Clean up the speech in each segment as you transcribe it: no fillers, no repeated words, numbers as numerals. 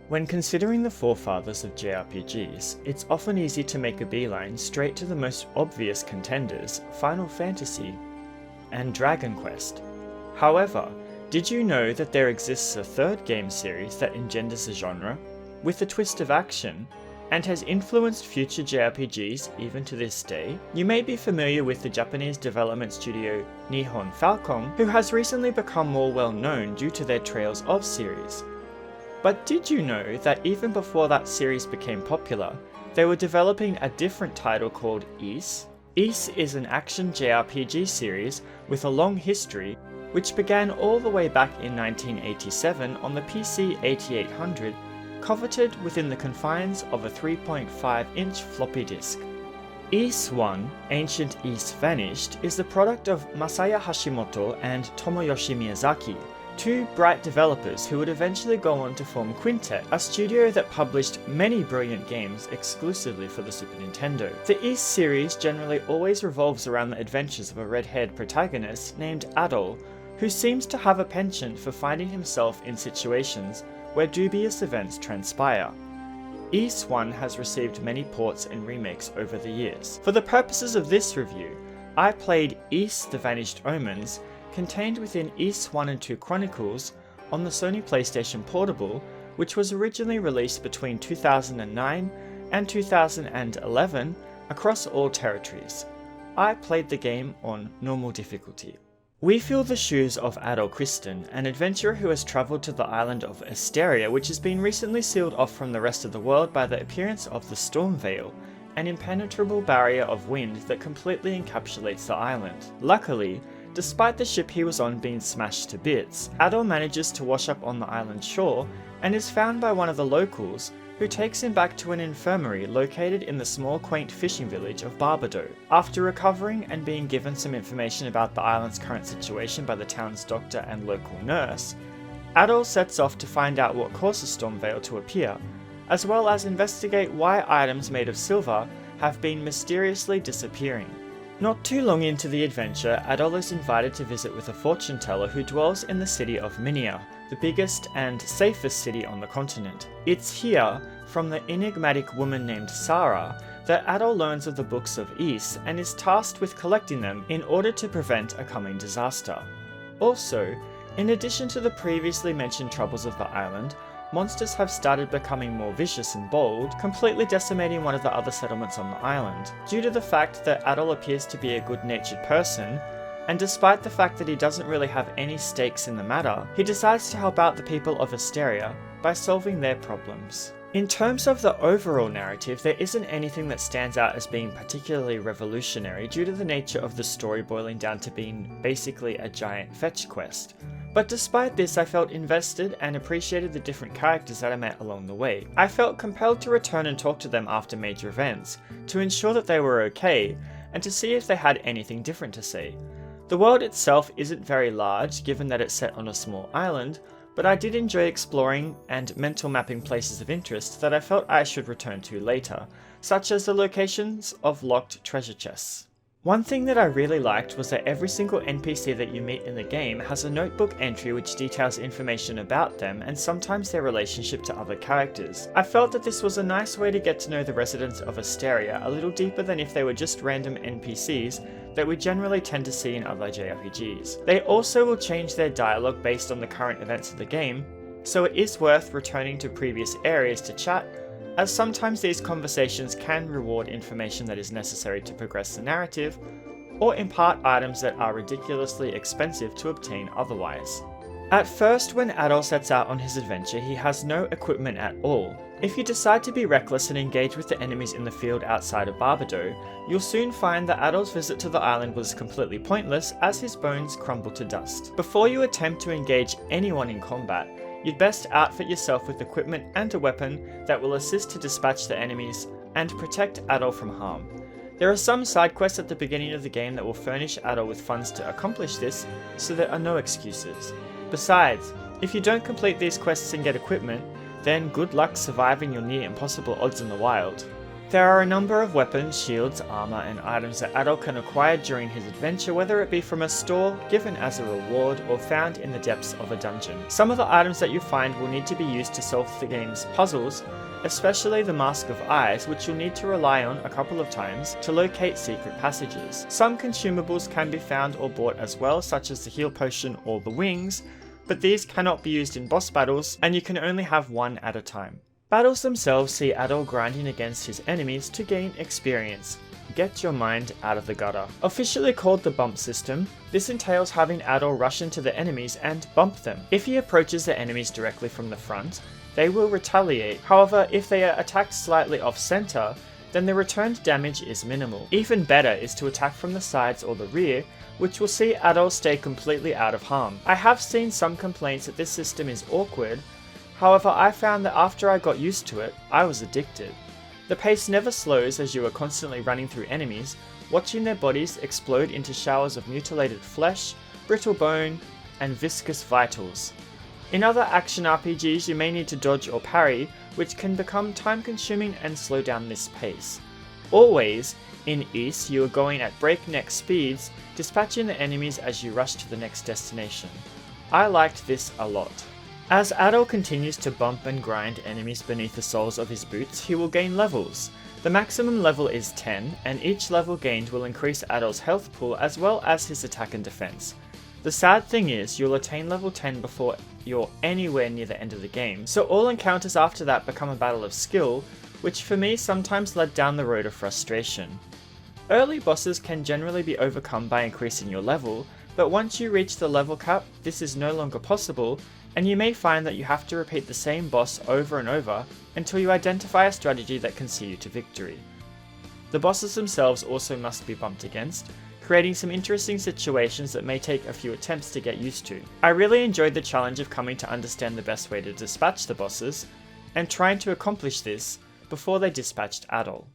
When considering the forefathers of JRPGs, it's often easy to make a beeline straight to the most obvious contenders, Final Fantasy and Dragon Quest. However, did you know that there exists a third game series that engenders a genre, with a twist of action, and has influenced future JRPGs even to this day? You may be familiar with the Japanese development studio Nihon Falcom, who has recently become more well known due to their Trails of series. But did you know that even before that series became popular, they were developing a different title called Ys? Ys is an action JRPG series with a long history, which began all the way back in 1987 on the PC 8800, coveted within the confines of a 3.5-inch floppy disk. Ys I, ancient Ys Vanished, is the product of Masaya Hashimoto and Tomoyoshi Miyazaki, two bright developers who would eventually go on to form Quintet, a studio that published many brilliant games exclusively for the Super Nintendo. The Ys series generally always revolves around the adventures of a red-haired protagonist named Adol, who seems to have a penchant for finding himself in situations where dubious events transpire. Ys I has received many ports and remakes over the years. For the purposes of this review, I played Ys the Vanished Omens, contained within Ys I II Chronicles on the Sony PlayStation Portable, which was originally released between 2009 and 2011 across all territories. I played the game on normal difficulty. We fill the shoes of Adol Kristen, an adventurer who has travelled to the island of Asteria, which has been recently sealed off from the rest of the world by the appearance of the Storm Veil, an impenetrable barrier of wind that completely encapsulates the island. Luckily, despite the ship he was on being smashed to bits, Adol manages to wash up on the island shore and is found by one of the locals, who takes him back to an infirmary located in the small quaint fishing village of Barbado. After recovering and being given some information about the island's current situation by the town's doctor and local nurse, Adol sets off to find out what caused the Storm Veil to appear, as well as investigate why items made of silver have been mysteriously disappearing. Not too long into the adventure, Adol is invited to visit with a fortune teller who dwells in the city of Minia, the biggest and safest city on the continent. It's here, from the enigmatic woman named Sarah, that Adol learns of the books of Ys and is tasked with collecting them in order to prevent a coming disaster. Also, in addition to the previously mentioned troubles of the island, monsters have started becoming more vicious and bold, completely decimating one of the other settlements on the island. Due to the fact that Adol appears to be a good-natured person, and despite the fact that he doesn't really have any stakes in the matter, he decides to help out the people of Asteria by solving their problems. In terms of the overall narrative, there isn't anything that stands out as being particularly revolutionary due to the nature of the story boiling down to being basically a giant fetch quest. But despite this, I felt invested and appreciated the different characters that I met along the way. I felt compelled to return and talk to them after major events, to ensure that they were okay, and to see if they had anything different to say. The world itself isn't very large, given that it's set on a small island, but I did enjoy exploring and mental mapping places of interest that I felt I should return to later, such as the locations of locked treasure chests. One thing that I really liked was that every single NPC that you meet in the game has a notebook entry which details information about them and sometimes their relationship to other characters. I felt that this was a nice way to get to know the residents of Asteria a little deeper than if they were just random NPCs that we generally tend to see in other JRPGs. They also will change their dialogue based on the current events of the game, so it is worth returning to previous areas to chat, as sometimes these conversations can reward information that is necessary to progress the narrative, or impart items that are ridiculously expensive to obtain otherwise. At first, when Adol sets out on his adventure, he has no equipment at all. If you decide to be reckless and engage with the enemies in the field outside of Barbado, you'll soon find that Adol's visit to the island was completely pointless as his bones crumble to dust. Before you attempt to engage anyone in combat, you'd best outfit yourself with equipment and a weapon that will assist to dispatch the enemies and protect Adol from harm. There are some side quests at the beginning of the game that will furnish Adol with funds to accomplish this, so there are no excuses. Besides, if you don't complete these quests and get equipment, then good luck surviving your near impossible odds in the wild. There are a number of weapons, shields, armor, and items that Adol can acquire during his adventure, whether it be from a store, given as a reward, or found in the depths of a dungeon. Some of the items that you find will need to be used to solve the game's puzzles, especially the Mask of Eyes, which you'll need to rely on a couple of times to locate secret passages. Some consumables can be found or bought as well, such as the heal potion or the wings, but these cannot be used in boss battles, and you can only have one at a time. Battles themselves see Adol grinding against his enemies to gain experience. Get your mind out of the gutter. Officially called the bump system, this entails having Adol rush into the enemies and bump them. If he approaches the enemies directly from the front, they will retaliate. However, if they are attacked slightly off center, then the returned damage is minimal. Even better is to attack from the sides or the rear, which will see Adol stay completely out of harm. I have seen some complaints that this system is awkward. However, I found that after I got used to it, I was addicted. The pace never slows as you are constantly running through enemies, watching their bodies explode into showers of mutilated flesh, brittle bone, and viscous vitals. In other action RPGs, you may need to dodge or parry, which can become time-consuming and slow down this pace. Always, in Ys, you are going at breakneck speeds, dispatching the enemies as you rush to the next destination. I liked this a lot. As Adol continues to bump and grind enemies beneath the soles of his boots, he will gain levels. The maximum level is 10, and each level gained will increase Adol's health pool as well as his attack and defense. The sad thing is, you'll attain level 10 before you're anywhere near the end of the game, so all encounters after that become a battle of skill, which for me sometimes led down the road of frustration. Early bosses can generally be overcome by increasing your level, but once you reach the level cap, this is no longer possible, and you may find that you have to repeat the same boss over and over until you identify a strategy that can see you to victory. The bosses themselves also must be bumped against, creating some interesting situations that may take a few attempts to get used to. I really enjoyed the challenge of coming to understand the best way to dispatch the bosses, and trying to accomplish this before they dispatched Adol.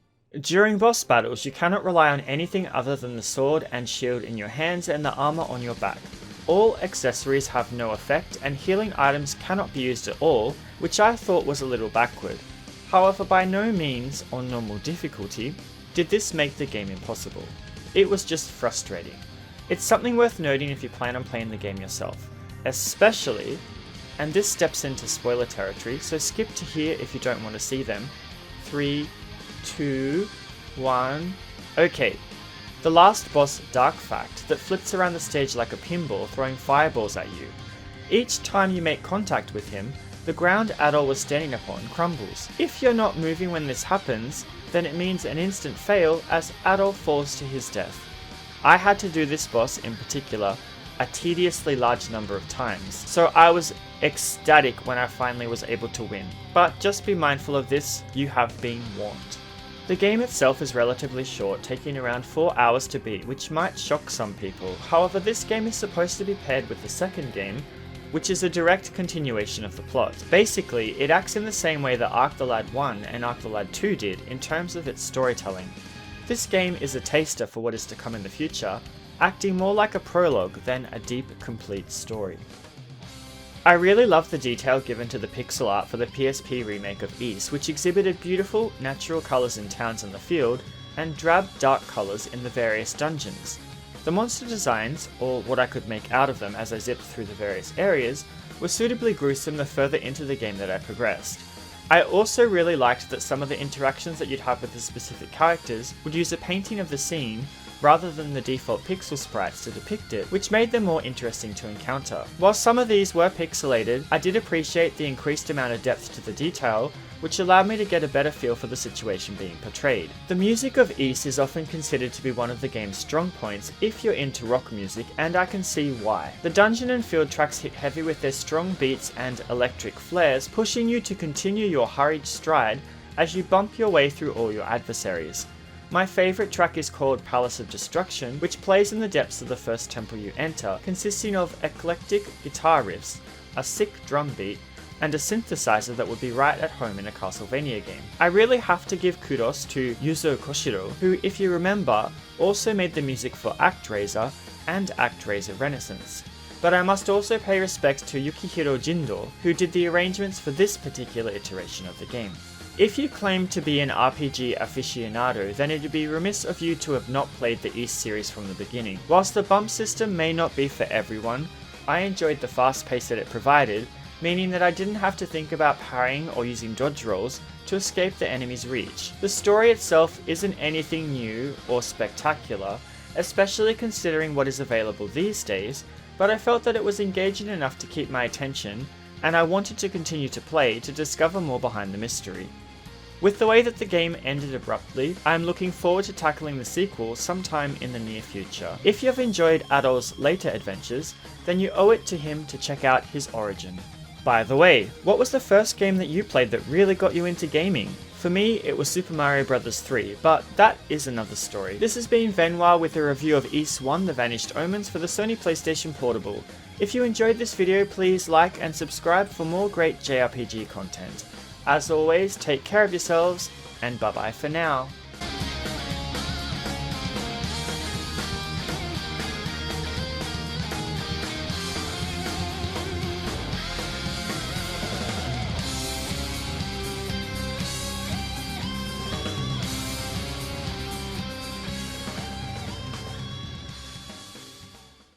During boss battles, you cannot rely on anything other than the sword and shield in your hands and the armor on your back. All accessories have no effect, and healing items cannot be used at all, which I thought was a little backward. However, by no means, on normal difficulty, did this make the game impossible. It was just frustrating. It's something worth noting if you plan on playing the game yourself, especially, and this steps into spoiler territory, so skip to here if you don't want to see them. 3, 2, 1, okay. The last boss, Dark Fact, that flips around the stage like a pinball, throwing fireballs at you. Each time you make contact with him, the ground Adol was standing upon crumbles. If you're not moving when this happens, then it means an instant fail as Adol falls to his death. I had to do this boss in particular a tediously large number of times, so I was ecstatic when I finally was able to win. But just be mindful of this, you have been warned. The game itself is relatively short, taking around 4 hours to beat, which might shock some people. However, this game is supposed to be paired with the second game, which is a direct continuation of the plot. Basically, it acts in the same way that Arc the Lad 1 and Arc the Lad 2 did in terms of its storytelling. This game is a taster for what is to come in the future, acting more like a prologue than a deep, complete story. I really loved the detail given to the pixel art for the PSP remake of Ys, which exhibited beautiful, natural colours in towns and the field, and drab, dark colours in the various dungeons. The monster designs, or what I could make out of them as I zipped through the various areas, were suitably gruesome the further into the game that I progressed. I also really liked that some of the interactions that you'd have with the specific characters would use a painting of the scene rather than the default pixel sprites to depict it, which made them more interesting to encounter. While some of these were pixelated, I did appreciate the increased amount of depth to the detail, which allowed me to get a better feel for the situation being portrayed. The music of Ys is often considered to be one of the game's strong points if you're into rock music, and I can see why. The dungeon and field tracks hit heavy with their strong beats and electric flares, pushing you to continue your hurried stride as you bump your way through all your adversaries. My favourite track is called Palace of Destruction, which plays in the depths of the first temple you enter, consisting of eclectic guitar riffs, a sick drum beat, and a synthesizer that would be right at home in a Castlevania game. I really have to give kudos to Yuzo Koshiro, who, if you remember, also made the music for ActRaiser and ActRaiser Renaissance. but I must also pay respects to Yukihiro Jindo, who did the arrangements for this particular iteration of the game. If you claim to be an RPG aficionado, then it would be remiss of you to have not played the Ys series from the beginning. Whilst the bump system may not be for everyone, I enjoyed the fast pace that it provided, meaning that I didn't have to think about parrying or using dodge rolls to escape the enemy's reach. The story itself isn't anything new or spectacular, especially considering what is available these days, but I felt that it was engaging enough to keep my attention, and I wanted to continue to play to discover more behind the mystery. With the way that the game ended abruptly, I am looking forward to tackling the sequel sometime in the near future. If you have enjoyed Adol's later adventures, then you owe it to him to check out his origin. By the way, what was the first game that you played that really got you into gaming? For me, it was Super Mario Bros. 3, but that is another story. This has been Venoir with a review of Ys I: The Vanished Omens for the Sony PlayStation Portable. If you enjoyed this video, please like and subscribe for more great JRPG content. As always, take care of yourselves, and bye bye for now.